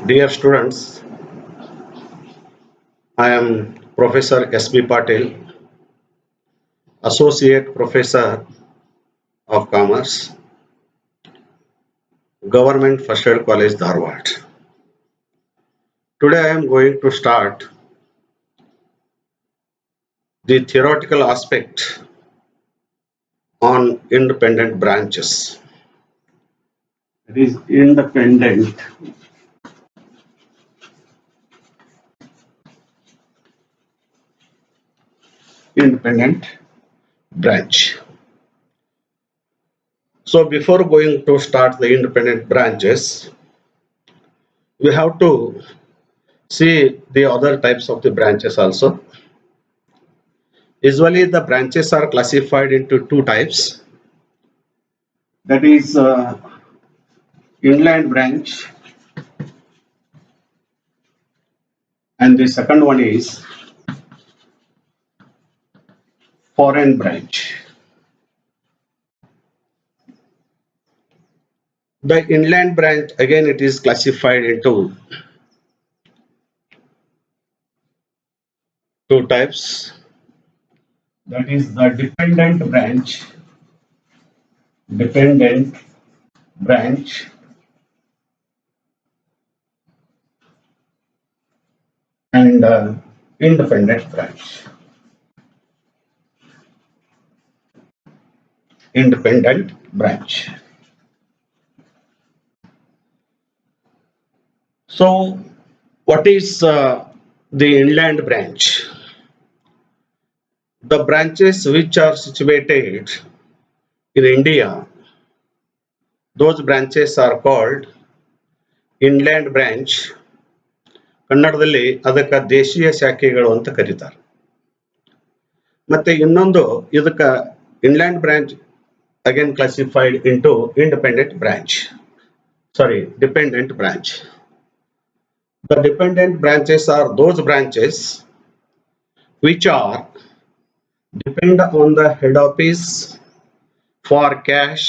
Dear students, I am Professor S.B. Patil, Associate Professor of Commerce, Government First Aid College, Dharwad. Today I am going to start the theoretical aspect on independent branches. It is independent branch. So before going to start the independent branches, we have to see the other types of the branches also. Usually the branches are classified into two types. That is inland branch, and the second one is foreign branch. The inland branch, again, it is classified into two types. That is the dependent branch, and independent branch. Independent branch. So, what is the inland branch? The branches which are situated in India, those branches are called inland branch. ಕನ್ನಡದಲ್ಲಿ ಅದಕ್ಕೆ ದೇಶೀಯ ಶಾಖೆಗಳು ಅಂತ ಕರೀತಾರೆ. ಮತ್ತೆ ಇನ್ನೊಂದು ಇದಕ್ಕೆ inland branch again classified into independent branch. Sorry, dependent branch. The dependent branches are those branches which are depend on the head office for cash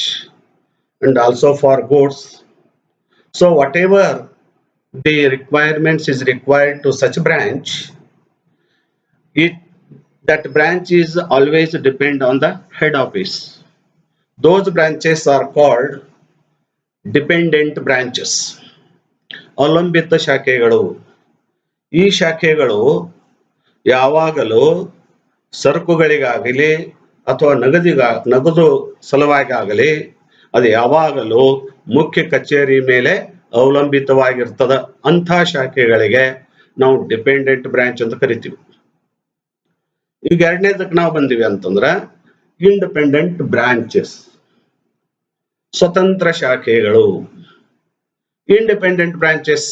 and also for goods. So whatever the requirements is required to such branch, that branch is always depend on the head office. Those branches are called dependent branches. ಅವಲಂಬಿತ ಶಾಖೆಗಳು. ಈ ಶಾಖೆಗಳು ಯಾವಾಗಲೂ ಸರಕುಗಳಿಗಾಗಲಿ ಅಥವಾ ನಗದು ಸಲುವಾಗಿ ಅದು ಯಾವಾಗಲೂ ಮುಖ್ಯ ಕಚೇರಿ ಮೇಲೆ ಅವಲಂಬಿತವಾಗಿರ್ತದ. ಅಂಥ ಶಾಖೆಗಳಿಗೆ ನಾವು ಡಿಪೆಂಡೆಂಟ್ ಬ್ರಾಂಚ್ ಅಂತ ಕರಿತೀವಿ. ಈಗ ಎರಡನೇದಕ್ಕೆ ನಾವು ಬಂದಿವಿ ಅಂತಂದ್ರೆ ಇಂಡಿಪೆಂಡೆಂಟ್ ಬ್ರಾಂಚಸ್, ಸ್ವತಂತ್ರ ಶಾಖೆಗಳು. Independent branches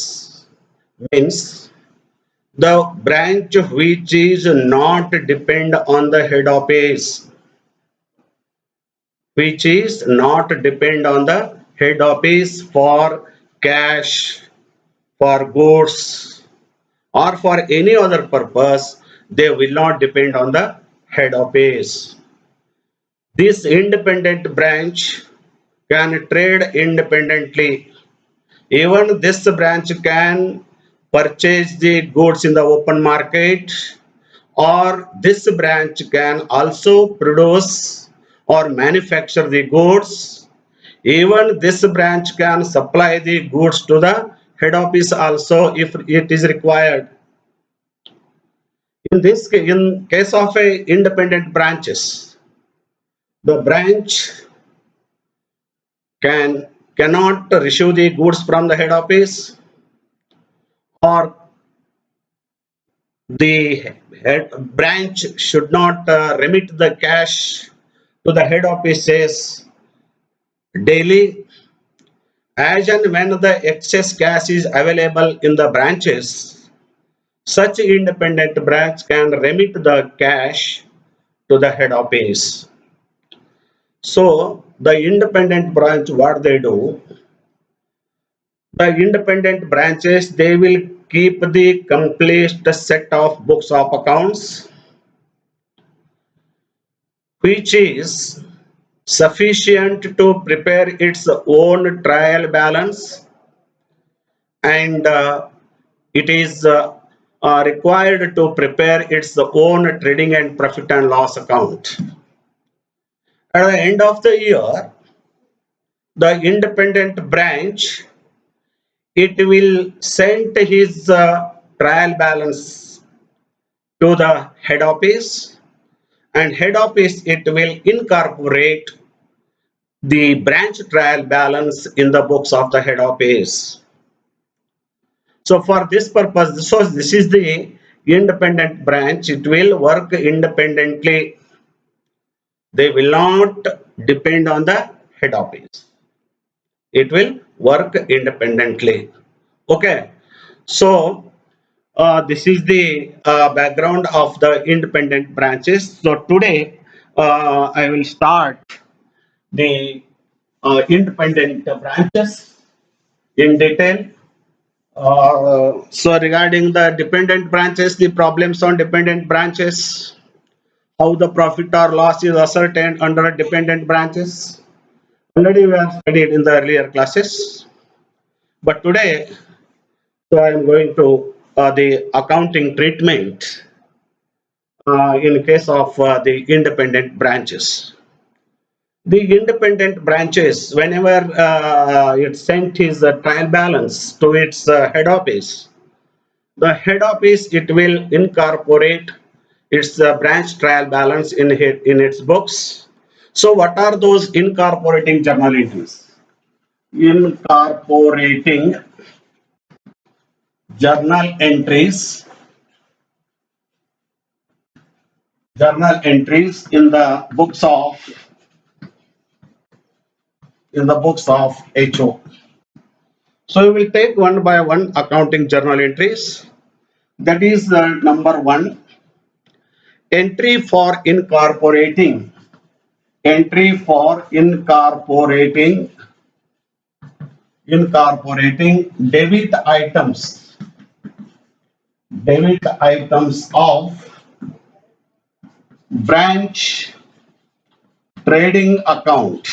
means the branch which is not depend on the head office, which is not depend on the head office for cash, for goods, or for any other purpose. They will not depend on the head office. This independent branch can trade independently. Even this branch can purchase the goods in the open market, or this branch can also produce or manufacture the goods. Even this branch can supply the goods to the head office also if it is required. In case of a independent branches, the branch cannot receive the goods from the head office, or the head branch should not remit the cash to the head offices daily. As and when the excess cash is available in the branches, such independent branch can remit the cash to the head office. So the independent branch, what they do, the independent branches, they will keep the complete set of books of accounts, which is sufficient to prepare its own trial balance and it is required to prepare its own trading and profit and loss account. At the end of the year, the independent branch, it will send his trial balance to the head office, and head office it will incorporate the branch trial balance in the books of the head office. So for this purpose, so this is the independent branch. It will work independently. They will not depend on the head office. It will work independently. Okay. So this is the background of the independent branches. So today I will start the independent branches in detail. So regarding the dependent branches, the problems on dependent branches, how the profit or loss is ascertained under dependent branches. Already we have studied in the earlier classes, but today, so I am going to the accounting treatment in case of the independent branches. The independent branches, whenever it sent his trial balance to its head office, the head office it will incorporate its branch trial balance in its books. So what are those incorporating journal entries? Incorporating journal entries, journal entries in the books of HO. So we will take one by one accounting journal entries. That is number one, entry for incorporating. Entry for incorporating debit items. Debit items of branch trading account.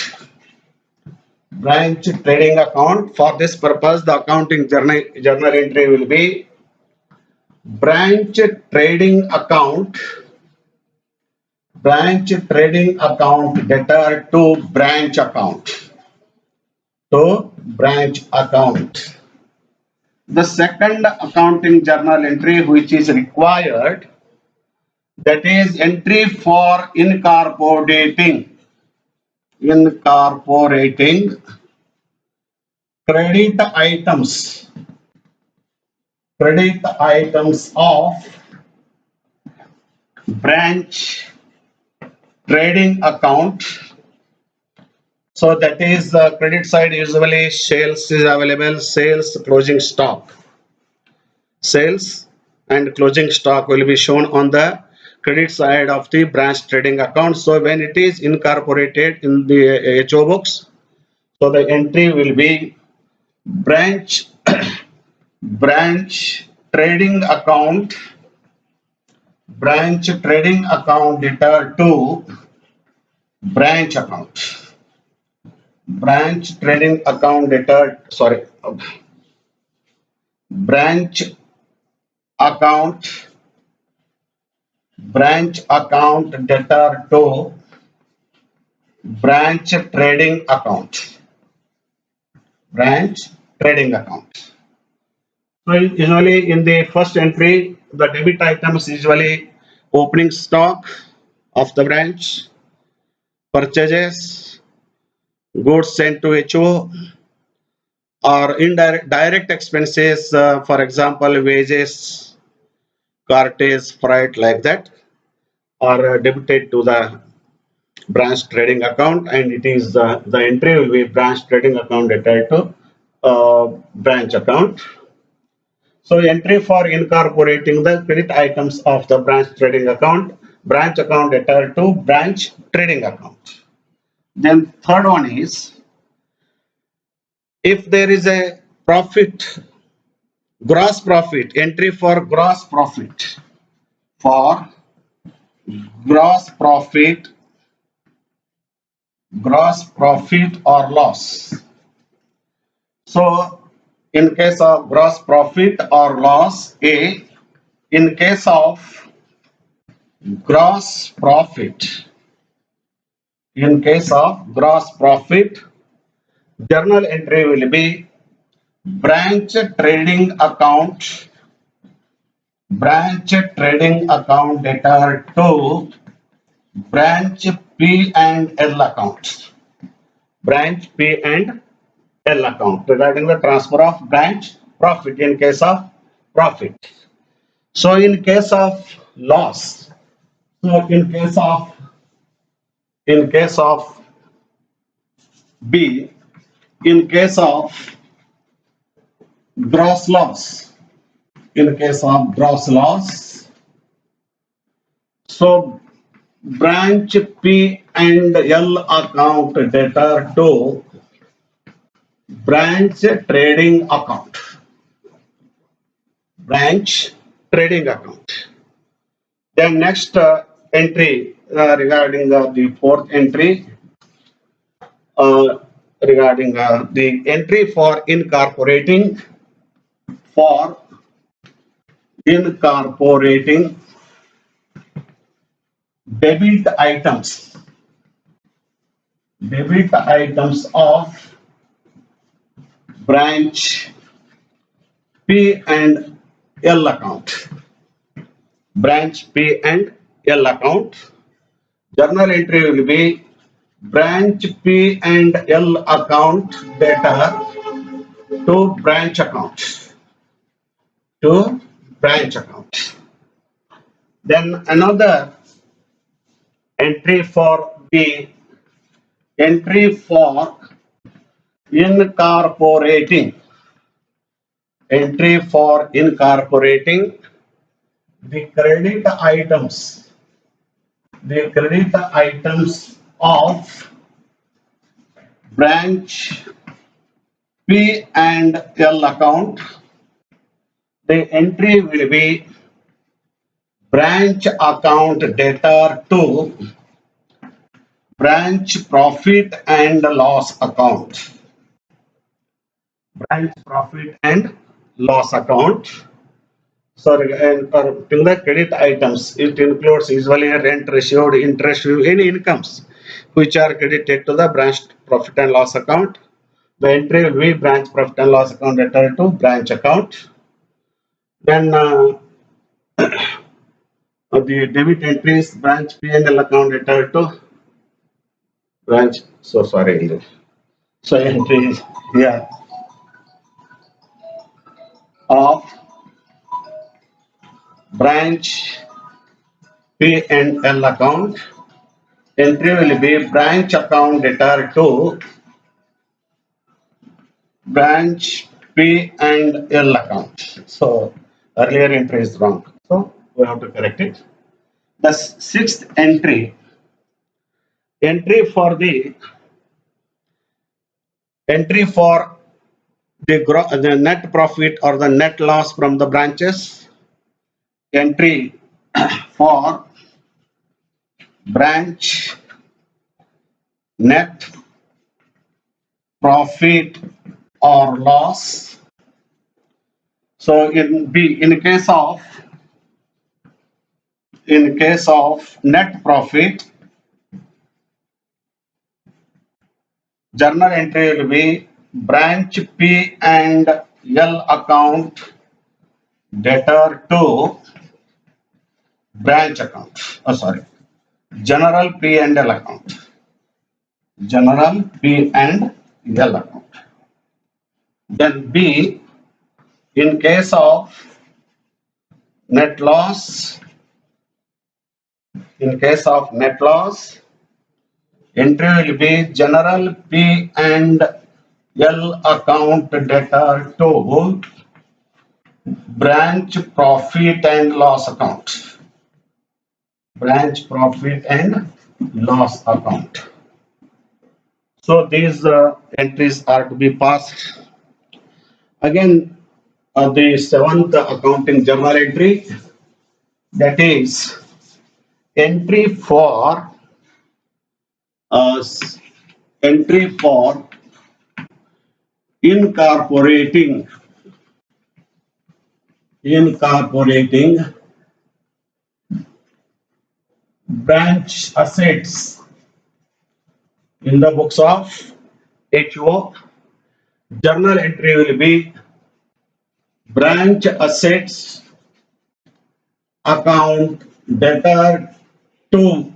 Branch trading account. For this purpose, the accounting journal entry will be branch trading account. Branch trading account debtor to branch account. To branch account. The second accounting journal entry which is required, that is entry for incorporating credit items of branch trading account. So that is the credit side, usually sales is available, sales, closing stock. Sales and closing stock will be shown on the credit side of the branch trading account. So when it is incorporated in the HO books, so the entry will be branch trading account debtor to branch account. Branch trading account debtor, sorry, branch account debtor to branch trading account. Branch trading account. So usually in the first entry, the debit items usually opening stock of the branch, purchases, goods sent to HO, or indirect direct expenses, for example, wages, cartage, freight, like that, are debited to the branch trading account, and it is the entry will be branch trading account debtor to branch account. So entry for incorporating the credit items of the branch trading account debtor to branch trading account. Then third one is, if there is a profit, gross profit, entry for gross profit, for gross profit or loss. So In case of gross profit or loss, A. In case of gross profit, in case of gross profit, journal entry will be branch trading account, debtor to branch P and L account, branch P and L account regarding the transfer of branch profit in case of profit. So in case of loss, so in case of B, in case of gross loss, in case of gross loss, so branch P and L account debtor to branch trading account, branch trading account. Then next entry regarding the fourth entry, regarding the entry for incorporating, for incorporating debit items, of branch P and L account, branch P and L account. Journal entry will be branch P and L account debtor to branch account, to branch account. Then another entry for the entry for incorporating, entry for incorporating the credit items, of branch P and L account. The entry will be branch account debtor to branch profit and loss account, branch profit and loss account. So, and till the credit items, it includes usually rent received, interest, any incomes which are credited to the branch profit and loss account. The entry will be branch profit and loss account debtor to branch account. Then the debit entries, branch P and L account debtor to branch. So sorry. So entry here of branch P and L account. Entry will be branch account debtor to branch P and L account. So earlier entry is wrong. So we have to correct it. The sixth entry, entry for the the net profit or the net loss from the branches. Entry for branch net profit or loss. So in case of net profit, journal entry will be branch P and L account debtor to branch account. General P and L account. General P and L account. Then B, in case of net loss, entry will be general P and L account debtor to branch profit and loss account. Branch profit and loss account. So these entries are to be passed. Again, the seventh accounting journal entry, that is entry for incorporating branch assets in the books of HO. Journal entry will be branch assets account debtor to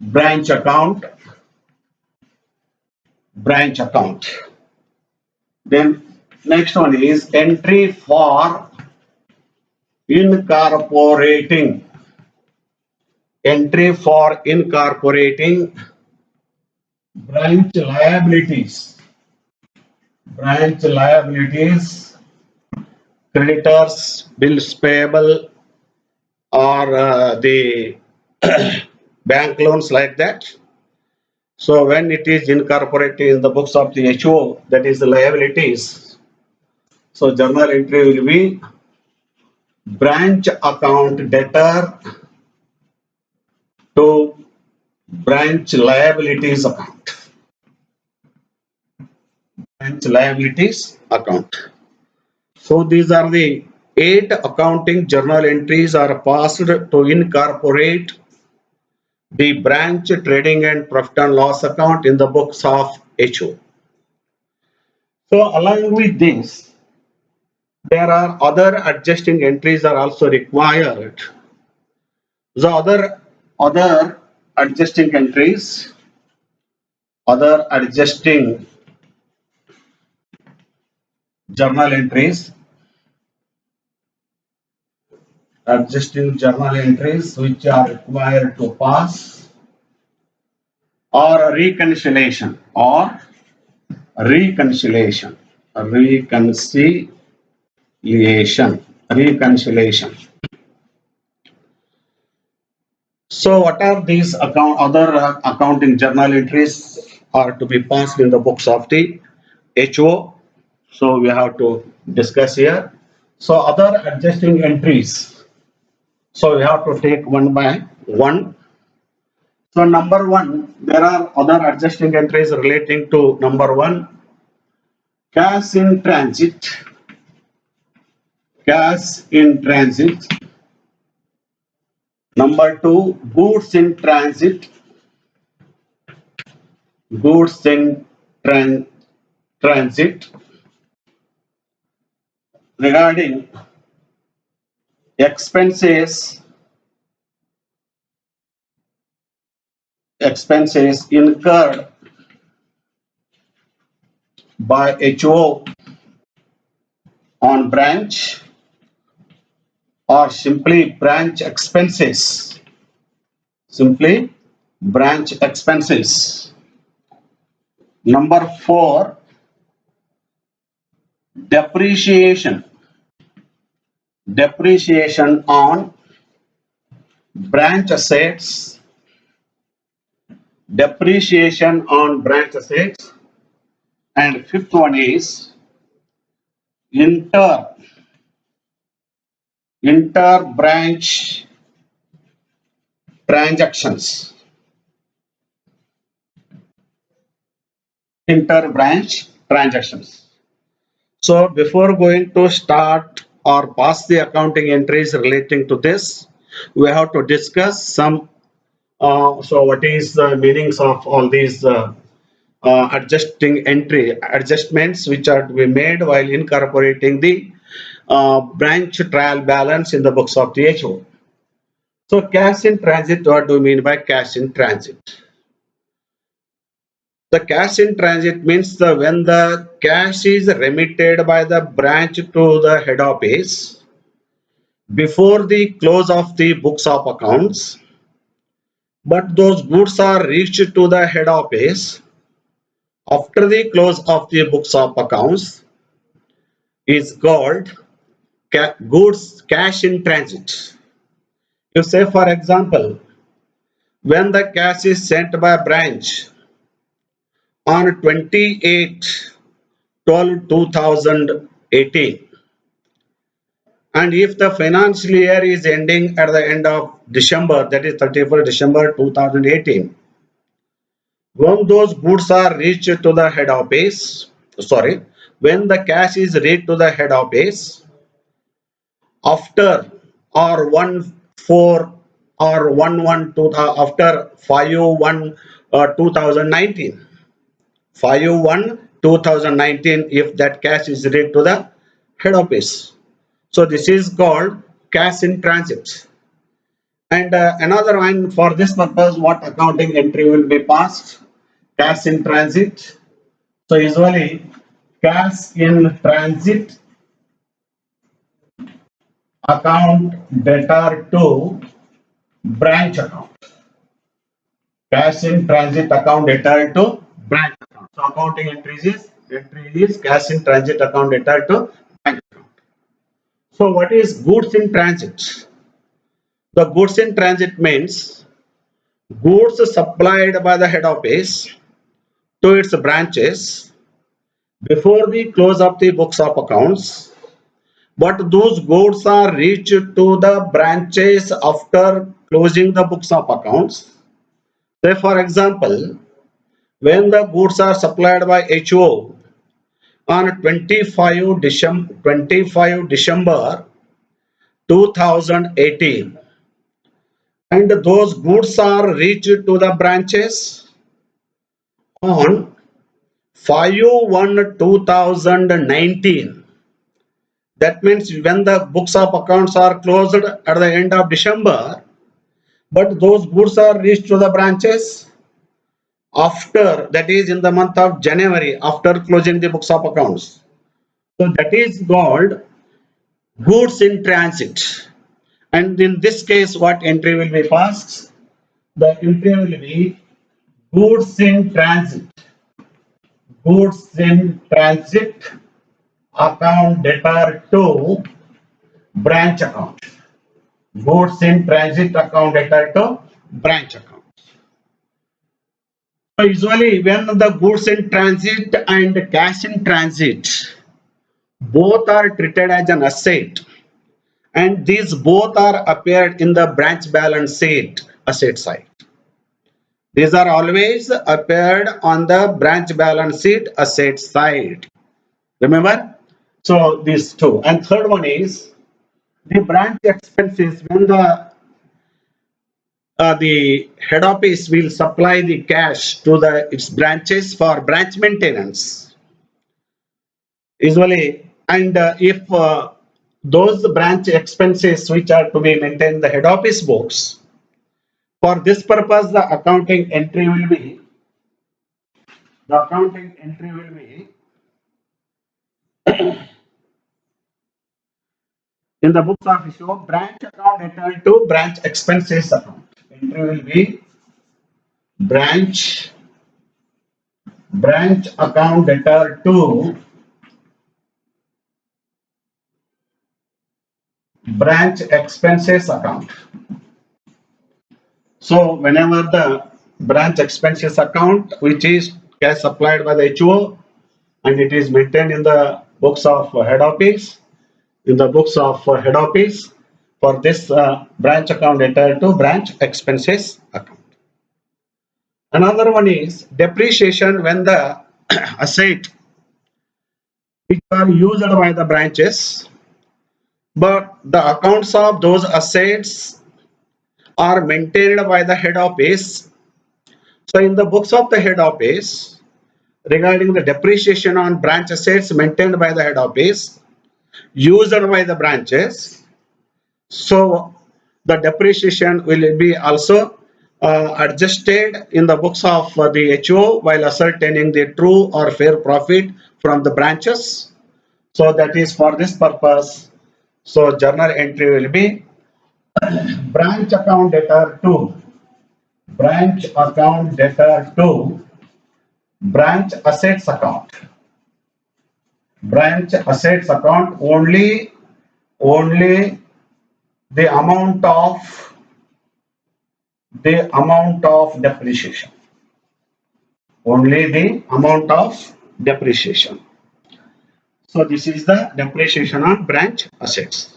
branch account. Then next one is entry for incorporating branch liabilities, creditors, bills payable, or the bank loans like that. So when it is incorporated in the books of the HO, that is the liabilities. So journal entry will be branch account debtor to branch liabilities account. So these are the 8 accounting journal entries are passed to incorporate the branch trading and profit and loss account in the books of HO. So along with this, there are other adjusting entries are also required. The other adjusting entries, other adjusting journal entries, which are required to pass, or reconciliation. So what are these other accounting journal entries are to be passed in the books of the HO? So we have to discuss here. So other adjusting entries. So we have to take one by one. So number 1, there are other adjusting entries relating to number 1, cash in transit. Number 2, goods in transit. Transit. Regarding expenses incurred by HO on branch, or simply branch expenses. Number 4, depreciation on branch assets. And 5th one is inter-branch transactions. So before going to start or pass the accounting entries relating to this, we have to discuss some. So what is the meanings of all these adjustments which are to be made while incorporating the branch trial balance in the books of the HO. So cash in transit, what do you mean by cash in transit? The cash in transit means when the cash is remitted by the branch to the head office before the close of the books of accounts, but those goods are reached to the head office after the close of the books of accounts, is called goods cash in transit. You say, for example, when the cash is sent by branch on 28/12/2018, and if the financial year is ending at the end of December, that is 31st December 2018, when those goods are reached to the head office, sorry, when the cash is read to the head office after or 1/4 or 1/1 after 5/1 2019, 5/1 2019, if that cash is read to the head office. So this is called cash in transit. And another one, for this purpose, what accounting entry will be passed? Cash in transit. So usually cash in transit account debtor to branch account. Cash in transit account debtor to branch account. So accounting entry is cash in transit account debtor to branch account. So what is goods in transit? The goods in transit means goods supplied by the head office to its branches before the close of the books of accounts, but those goods are reached to the branches after closing the books of accounts. Say for example, when the goods are supplied by HO on 25 December 2018, and those goods are reached to the branches on 5/1/2019. That means when the books of accounts are closed at the end of December, but those goods are reached to the branches after, that is in the month of January, after closing the books of accounts. So that is called goods in transit. And in this case, what entry will be passed? The entry will be goods in transit. Goods in transit account debtor to branch account. Goods in transit account debtor to branch account. So usually when the goods in transit and cash in transit both are treated as an asset, and these both are appeared in the branch balance sheet asset side. These are always appeared on the branch balance sheet asset side. Remember? So these two. And third one is the branch expenses. When the head office will supply the cash to its branches for branch maintenance. Usually, and if those branch expenses which are to be maintained in the head office books, for this purpose the accounting entry will be in the books of issue branch account debtor to branch expenses account. Entry will be branch account debtor to branch expenses account. So whenever the branch expenses account, which is cash supplied by the HO and it is maintained in the books of head office, for this branch account debtor to branch expenses account. Another one is depreciation when the asset which are used by the branches, but the accounts of those assets are maintained by the head office. So in the books of the head office, regarding the depreciation on branch assets maintained by the head office, used by the branches, so the depreciation will be also adjusted in the books of the HO while ascertaining the true or fair profit from the branches. So that is for this purpose. So journal entry will be branch account debtor to branch assets account. Branch assets account only the amount of depreciation. Only the amount of depreciation. So this is the depreciation on branch assets.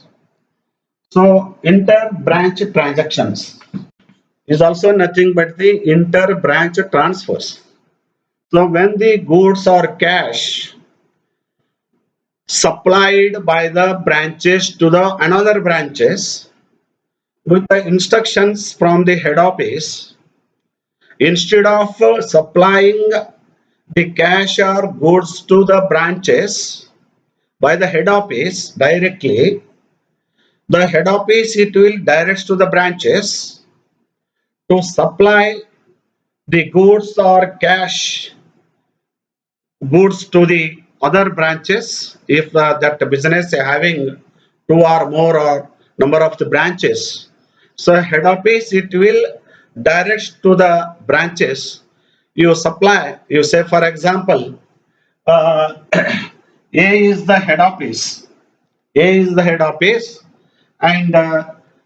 So inter-branch transactions is also nothing but the inter-branch transfers. So when the goods or cash supplied by the branches to the another branches with the instructions from the head office. Instead of supplying the cash or goods to the branches by the head office directly, the head office it will direct to the branches to supply the goods or cash goods to the other branches if that business having two or more or number of the branches. So head office it will direct to the branches. You supply, you say for example, A is the head office. A is the head office and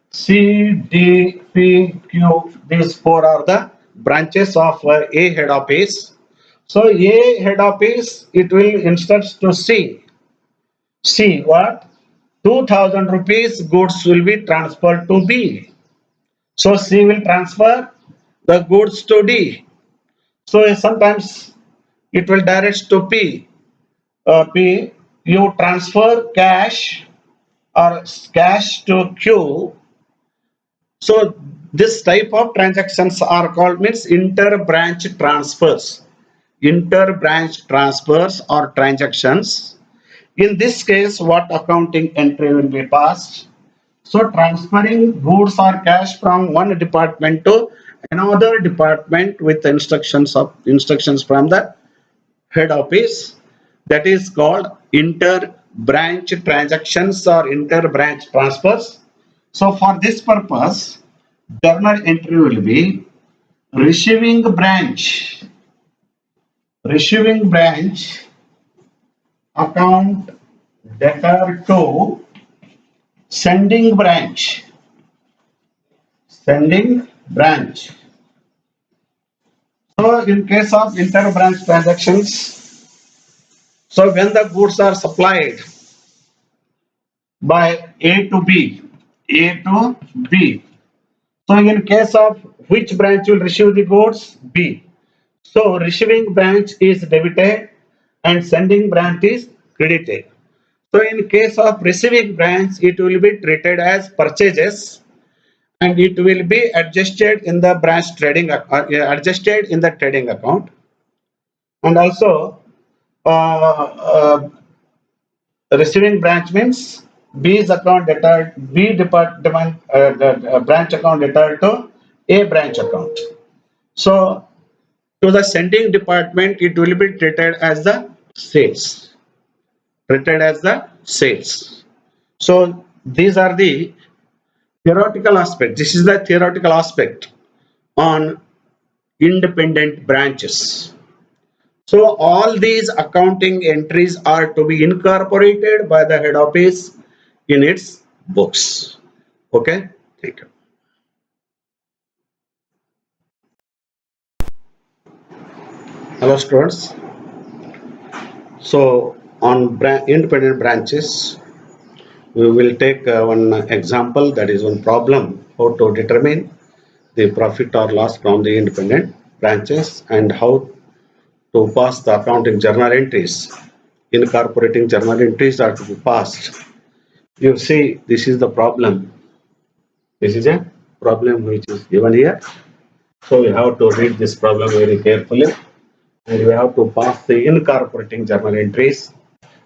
C, D, P, Q, these four are the branches of A head office. So A head office, it will instruct to C. C what? 2000 rupees goods will be transferred to B. So C will transfer the goods to D. So sometimes it will direct to P. P, you transfer cash or cash to Q. So this type of transactions are called means inter-branch transfers. Inter-branch transfers or transactions. In this case, what accounting entry will be passed? So transferring goods or cash from one department to another department with instructions from the head office, that is called inter-branch transactions or inter-branch transfers. So for this purpose, journal entry will be receiving branch account debtor to sending branch. So in case of inter-branch transactions, so when the goods are supplied by A to B, so in case of which branch will receive the goods? B. So receiving branch is debited and sending branch is credited. So in case of receiving branch, it will be treated as purchases and it will be adjusted in the branch trading adjusted in the trading account. And also receiving branch means B's account debtor, B department branch account debtor to A branch account. So to the sending department, it will be treated as the sales. So these are the theoretical aspect. This is the theoretical aspect on independent branches. So all these accounting entries are to be incorporated by the head office in its books. Okay, thank you. Hello students. So on independent branches, we will take one example, that is one problem, how to determine the profit or loss from the independent branches and how to pass the accounting journal entries. Incorporating journal entries are to be passed. You see, this is the problem. This is a problem which is given here. So we have to read this problem very carefully and we have to pass the incorporating journal entries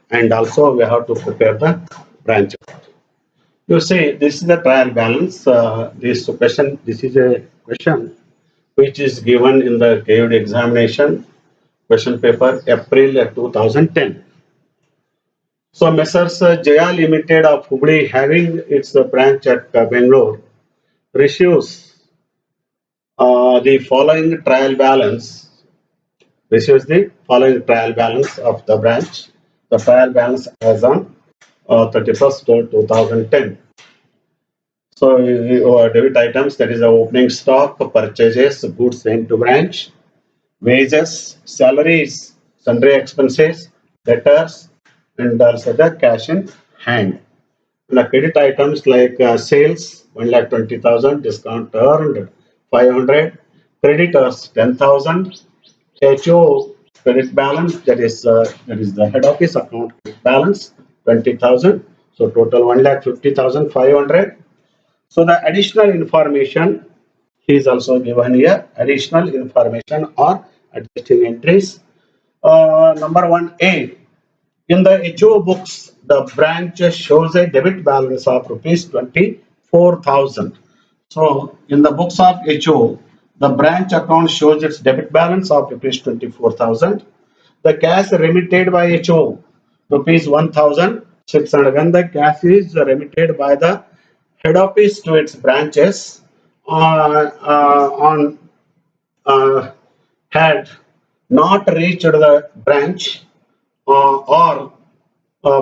and also we have to prepare the branch. You see, this is the trial balance. This is a question which is given in the KUD examination question paper April 2010. So Messrs. Jaya Limited of Hubli, having its branch at Bangalore, receives the following trial balance. Receives the following trial balance of the branch. The trial balance as on 31st 2010. So debit items, that is the opening stock, purchases, goods sent to branch, wages, salaries, sundry expenses, debtors, and also the cash in hand. The credit items like sales 1,20,000, discount earned 500, creditors 10,000, HO credit balance, that is the head office account balance 20,000. So total 1,50,500. So the additional information is also given here. Additional information or adjusting entries. Number 1A. In the HO books, the branch shows a debit balance of rupees 24,000. So in the books of HO, the branch account shows its debit balance of rupees 24,000. The cash remitted by HO, rupees 1,600. When the cash is remitted by the head office to its branches on had not reached the branch or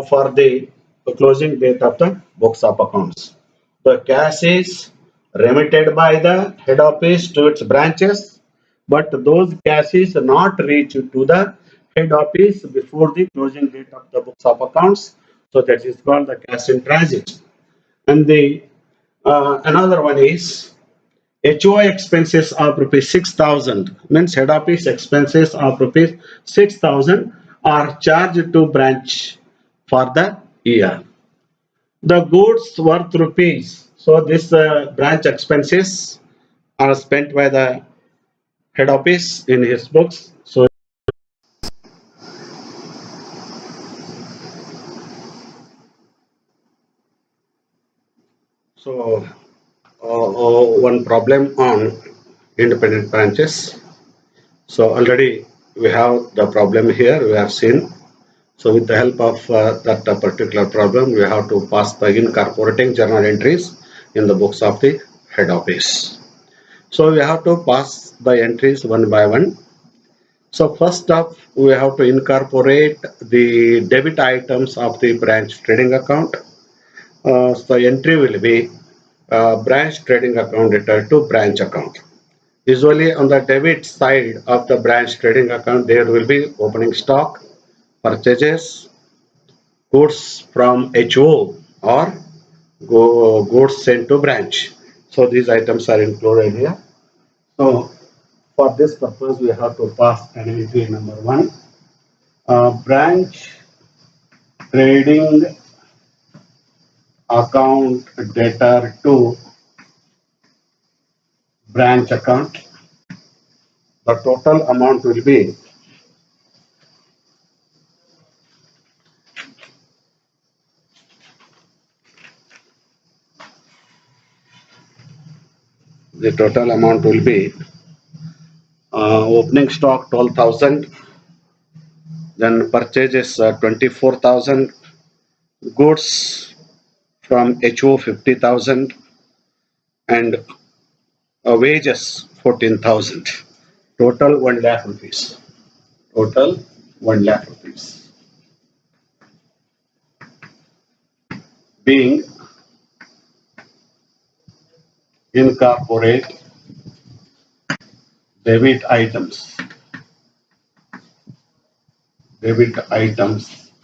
for the closing date of the books of accounts. The cash is remitted by the head office to its branches, but those cash is not reached to the head office before the closing date of the books of accounts. So that is called the cash in transit. And the another one is HOI expenses of rupees 6,000, means head office expenses of rupees 6,000 are charged to branch for the year. The goods worth rupees. So this branch expenses are spent by the head office in his books. So one problem on independent branches. So already we have the problem here. We have seen. So with the help of that particular problem, we have to pass the incorporating journal entries in the books of the head office. So we have to pass the entries one by one. So first up, we have to incorporate the debit items of the branch trading account. So entry will be branch trading account returned to branch account. Usually on the debit side of the branch trading account, there will be opening stock, purchases, goods from HO or goods sent to branch. So these items are included here. So for this purpose, we have to pass an entry number 1. Branch trading account debtor to branch account. The total amount will be opening stock 12,000, then purchases 24,000, goods from HO 50,000, and wages 14,000. Total 1 lakh rupees. Total 1 lakh rupees. Being incorporate debit items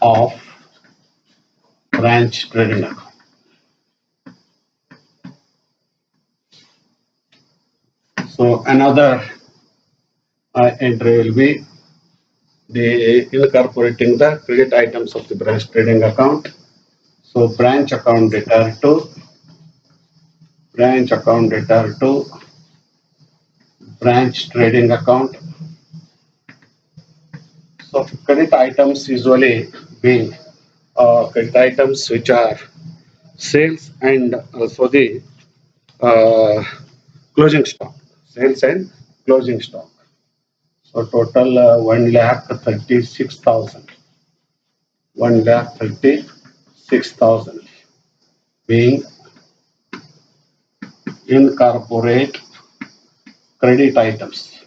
of branch trading account. So another entry will be the incorporating the credit items of the branch trading account. So branch account debtor to branch trading account. So credit items usually being credit items which are sales and also the closing stock. Sales and closing stock. So total 1,36,000. 1,36,000 being incorporate credit items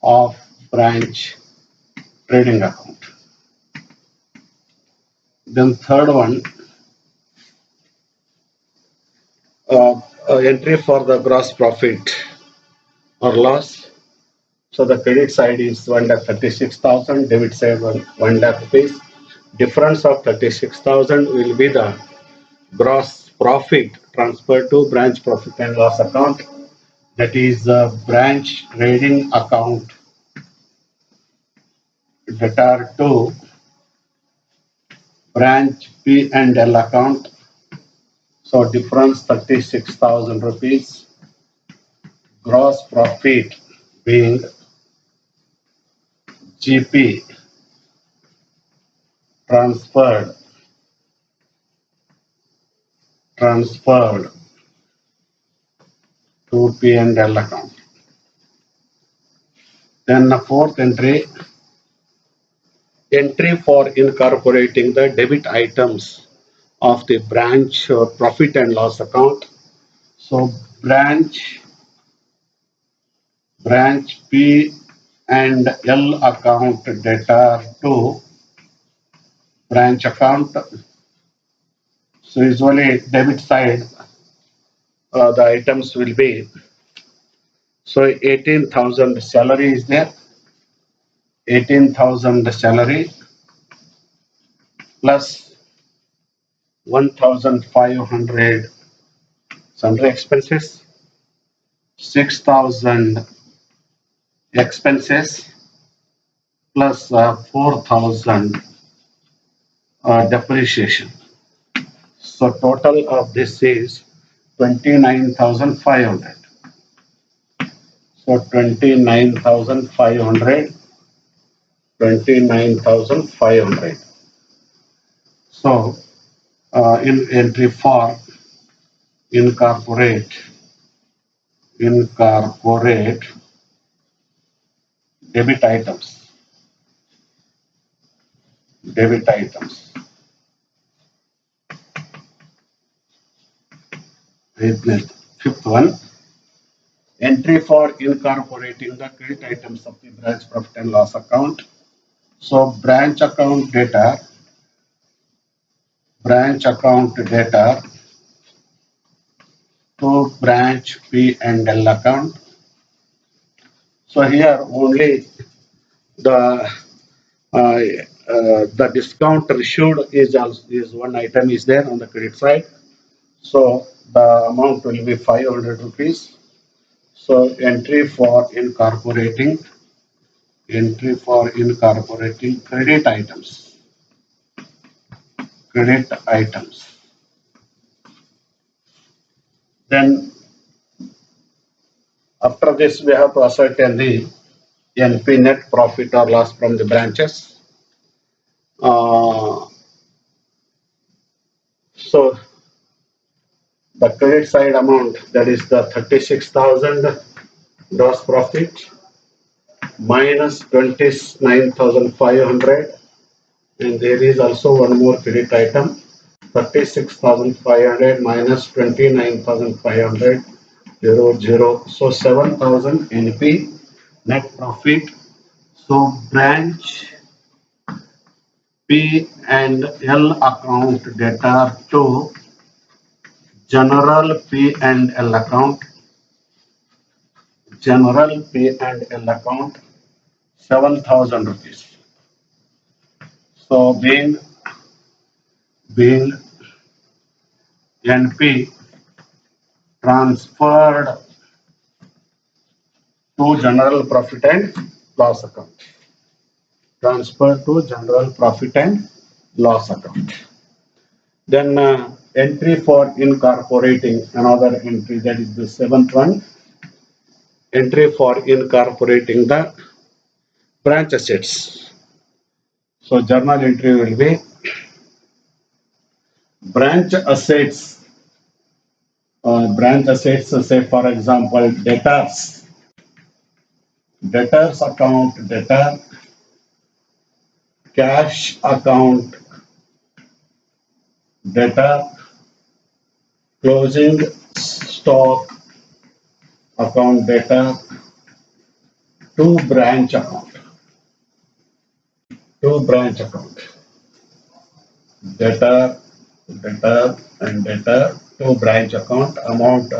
of branch trading account. Then third one, entry for the gross profit or loss. So the credit side is 1,36,000, debit side 1 lakh rupees. Difference of 36,000 will be the gross profit transferred to branch profit and loss account. That is the branch trading account debtor to branch P and L account. So difference 36,000 rupees. Gross profit being GP transferred to P and L account. Then the fourth entry for incorporating the debit items of the branch profit and loss account. So branch P and L account debtor to branch account. So usually debit side the items will be, so 18,000 salary is there, 18,000 salary plus 1,500 sundry expenses, 6,000 expenses plus 4,000 depreciation. So total of this is 29,500. So 29,500. So in entry for incorporate debit items. Fifth one, entry for incorporating the credit items of the branch profit and loss account. So branch account debtor to branch P and L account. So here only the discount issued is one item is there on the credit side. So the amount will be 500 rupees. So entry for incorporating credit items. Then after this we have to ascertain the NP, net profit or loss from the branches. So the credit side amount, that is the 36,000 gross profit minus 29,500, and there is also one more credit item, 36,500 minus 29,500, 0. So 7,000 NP, net profit. So branch P and L account debtor to general P and L account. 7,000 rupees. So being NP transferred to general profit and loss account. Then entry for incorporating another entry, that is the seventh one. Entry for incorporating the branch assets. So journal entry will be branch assets. Say for example debtors account debtor, cash account debtor, closing stock account debtor, to branch account. Debtor and debtor to branch account. Amount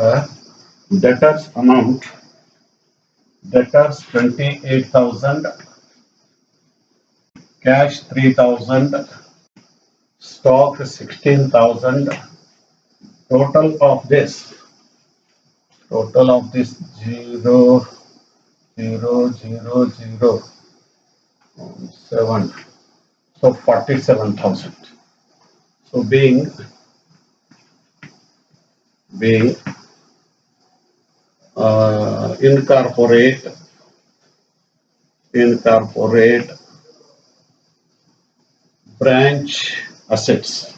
debtors 28,000, cash 3,000, stock 16,000. Total of this 0. 7, so 47,000. So being incorporate branch assets.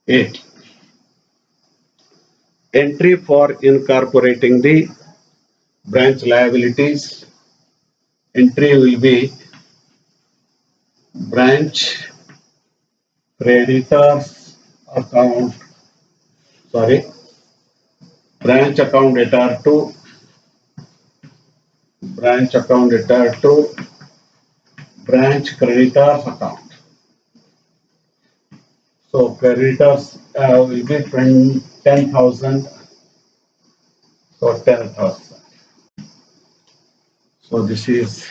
8. Entry for incorporating the branch liabilities. Entry will be branch creditors account, branch account debtor to branch creditors account. So creditors will be 10,000, so 10,000. So this is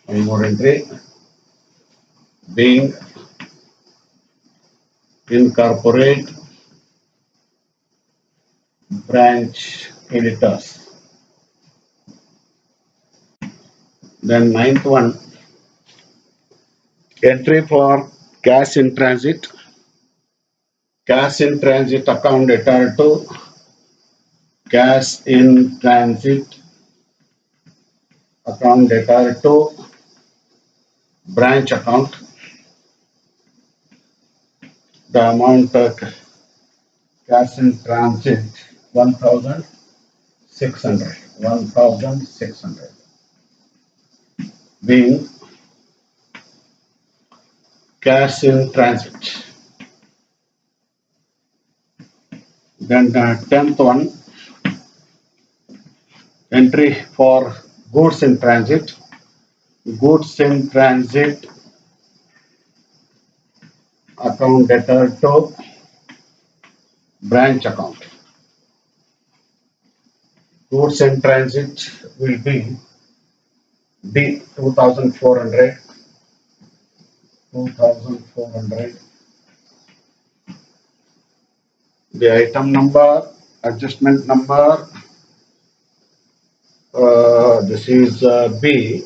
one more entry, being incorporate branch creditors. Then ninth one, entry for cash in transit account debtor to cash in transit account debtor to branch account. The amount cash in transit 1,600 being cash in transit. Then the 10th one, entry for goods in transit account debtor to branch account. Goods in transit will be D 2,400. The item number, adjustment number, this is B,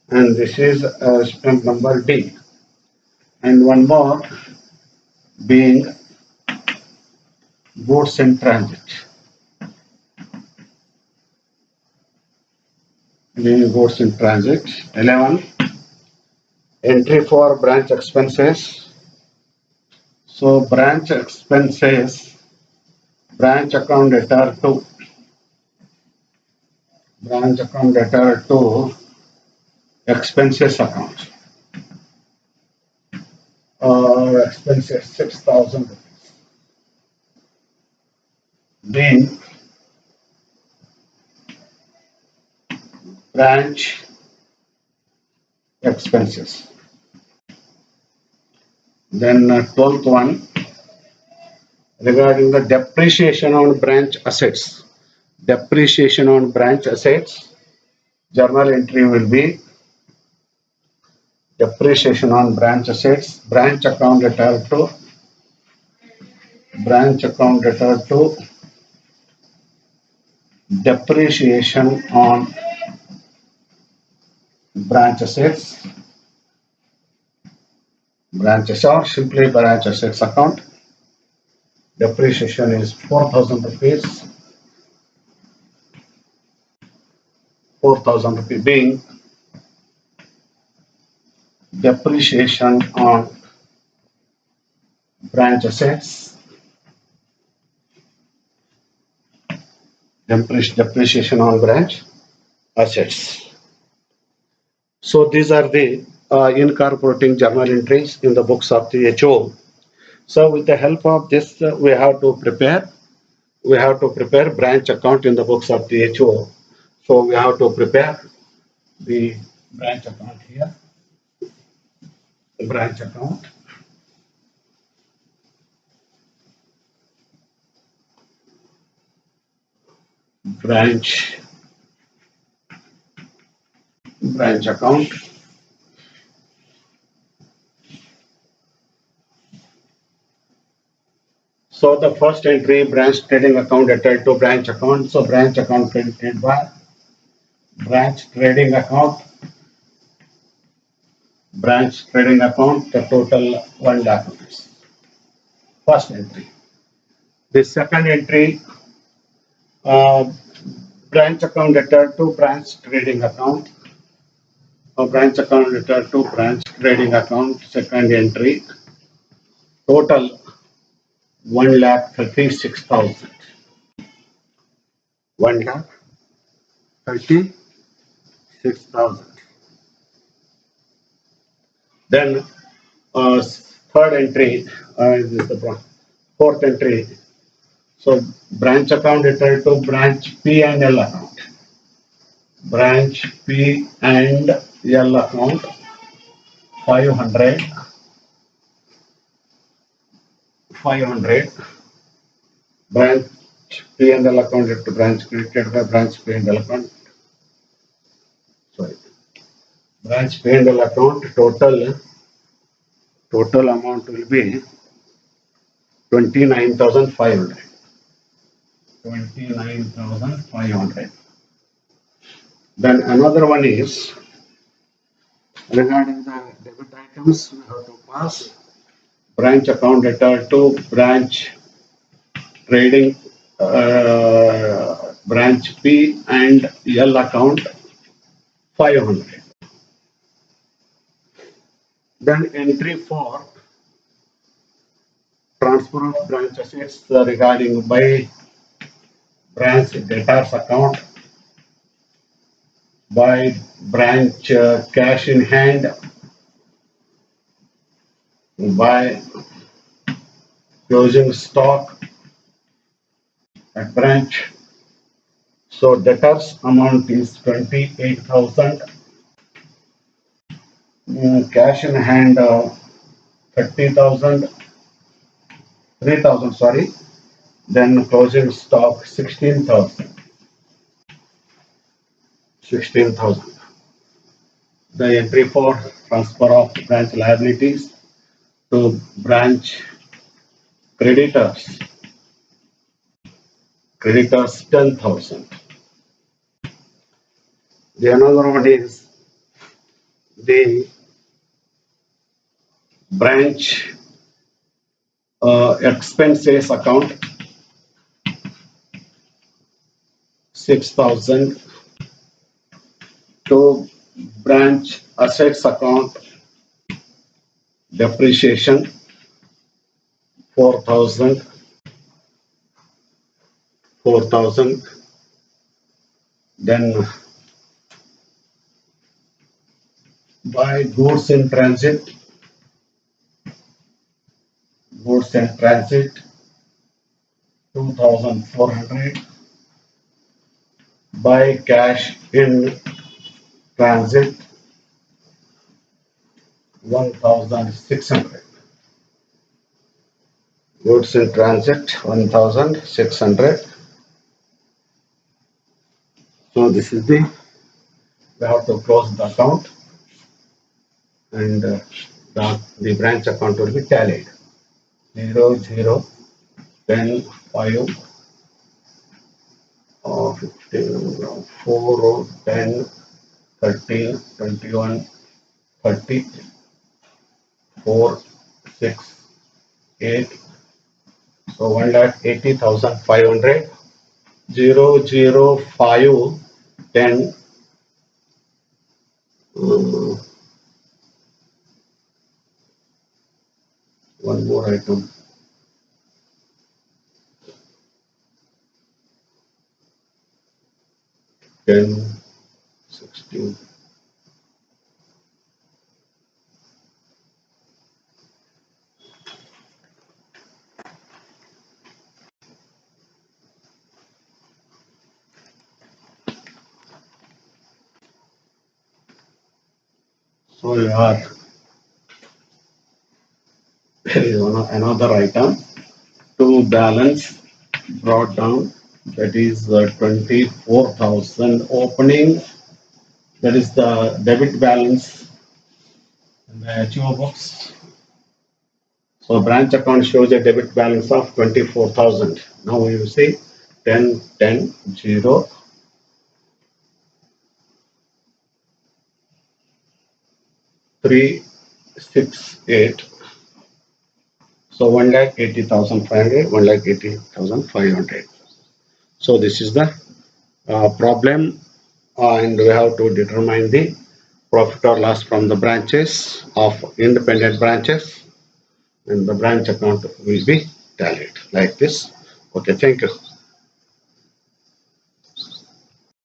and this is adjustment number D. And one more being goods in transit. Being goods in transit. 11. Entry for branch expenses. So branch expenses, branch account debtor to expenses account. Expenses 6,000 rupees. Being branch expenses. Then 12th one, regarding the depreciation on branch assets. Journal entry will be depreciation on branch assets, branch account debtor to depreciation on branch assets, or simply branch assets account. Depreciation is 4,000 rupees. 4,000 rupees being depreciation on branch assets. Depreciation on branch assets. So these are the incorporating journal entries in the books of the HO. So with the help of this, we have to prepare branch account in the books of the HO. So we have to prepare the branch account here. Branch account. Branch account. So the first entry, branch trading account debtor to branch account. So branch account credited by branch trading account. Branch trading account, the total 1 lakh rupees. First entry. The second entry, uh, branch account letter to branch trading account. Branch account letter to branch trading account, second entry. Total 1,36,000. 1,36,000. Then third entry, this is the fourth entry. So branch account letter to branch P and L account. Branch P and L account 500. 500. Branch P and L account to branch created by branch P and L account. Sorry. Branch P and L account total amount will be 29,500. 29,500. Then another one is regarding the debit items, we have to pass branch account letter to branch trading branch P and L account 500. Then entry for transfer of branch assets regarding by branch debtors account, by branch cash in hand, by closing stock at branch. So debtors amount is 28,000. Cash in hand 30,000, 3,000, sorry. Then closing stock 16,000. 16,000. The entry for transfer of branch liabilities to branch creditors. Creditors 10,000. The another one is the branch expenses account 6,000. To branch assets account depreciation 4,000. 4,000. Then by goods in transit, 2,400. By cash in transit 1,600. Goods in transit 1,600. So this is we have to close the account, and the branch account will be tallied 0, 0, 10, 5, 15, 4, 10, 13, 21, 30, 4, 6, 8. So 1,80,500. 0, 0, 5, 10. One more item. Ten, 16. So there is another item to balance brought down, that is 24,000 opening, that is the debit balance in the HO books. So branch account shows a debit balance of 24,000. Now you see 10, 10, 0, 368. So 1,80,500, 1,80,500. So this is the problem, and we have to determine the profit or loss from the branches of independent branches, and the branch account will be tallied like this. Okay, thank you.